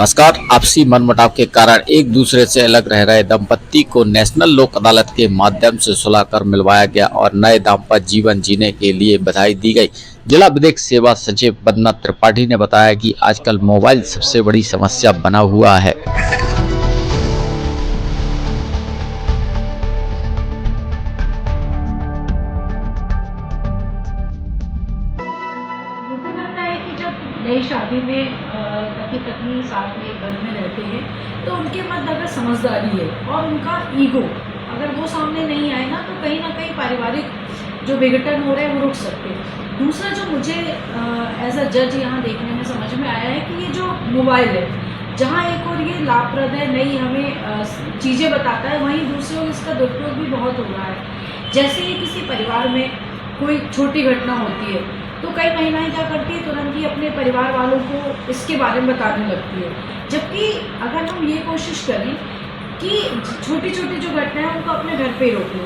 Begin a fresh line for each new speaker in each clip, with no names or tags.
नमस्कार। आपसी मनमुटाव के कारण एक दूसरे से अलग रह रहे दंपत्ति को नेशनल लोक अदालत के माध्यम से सुलह कर मिलवाया गया और नए दाम्पत्य जीवन जीने के लिए बधाई दी गई। जिला विधिक सेवा सचिव वंदना त्रिपाठी ने बताया कि आजकल मोबाइल सबसे बड़ी समस्या बना हुआ है।
मुझे लगता है कि जब नई शादी में पति पत्नी साथ में एक घर में रहते हैं तो उनके मध्य अगर समझदारी है और उनका ईगो अगर वो सामने नहीं आए ना तो कहीं पारिवारिक जो विघटन हो रहे हैं वो रुक सकते हैं। दूसरा जो मुझे एज अ जज यहाँ देखने में समझ में आया है कि ये जो मोबाइल है जहाँ एक और ये लाभप्रद है, नई हमें चीज़ें बताता है, वहीं दूसरी ओर इसका दुरुपयोग भी बहुत हो रहा है। जैसे ही किसी परिवार में कोई छोटी घटना होती है तो कई महिलाएं क्या करती है, तुरंत ही अपने परिवार वालों को इसके बारे में बताने लगती है। जबकि अगर हम ये कोशिश करें कि छोटी छोटी जो घटनाएं हैं उनको अपने घर पे ही रोकें।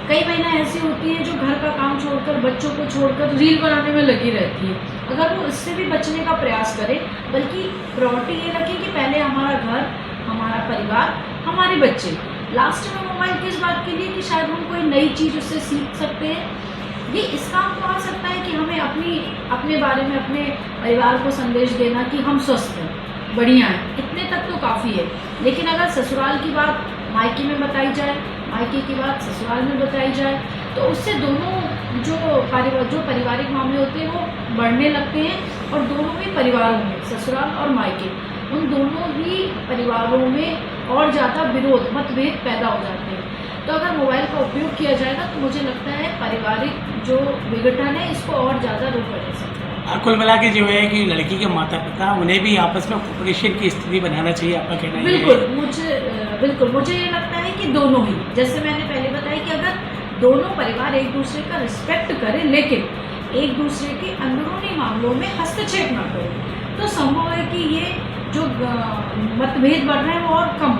कई महिलाएं ऐसी होती हैं जो घर का काम छोड़कर, बच्चों को छोड़कर रील बनाने में लगी रहती है। अगर वो इससे भी बचने का प्रयास करें, बल्कि प्रायोरिटी ये रखें कि पहले हमारा घर, हमारा परिवार, हमारे बच्चे, लास्ट में मोबाइल किस बात के लिए कि शायद हम कोई नई चीज़ उससे सीख सकते हैं। ये इस काम को आ सकता है कि हमें अपने बारे में अपने परिवार को संदेश देना कि हम स्वस्थ हैं, बढ़िया हैं, इतने तक तो काफ़ी है। लेकिन अगर ससुराल की बात मायके में बताई जाए, मायके की बात ससुराल में बताई जाए तो उससे दोनों जो पारिवारिक मामले होते हैं वो बढ़ने लगते हैं और दोनों ही परिवारों में, ससुराल और मायके, उन दोनों ही परिवारों में और ज़्यादा विरोध, मतभेद पैदा हो जाते हैं। तो अगर मोबाइल का उपयोग किया जाएगा तो मुझे लगता है पारिवारिक जो विघटन है इसको और ज़्यादा रोका जा सकता है।
कुल मिला के जो है कि लड़की के माता पिता उन्हें भी आपस में कोऑपरेशन की स्थिति बनाना चाहिए, आपका कहना है?
बिल्कुल मुझे ये लगता है कि दोनों ही, जैसे मैंने पहले बताया कि अगर दोनों परिवार एक दूसरे का रिस्पेक्ट करें लेकिन एक दूसरे के अंदरूनी मामलों में हस्तक्षेप ना करें तो संभव है कि ये जो मतभेद बढ़ रहे हैं वो और कम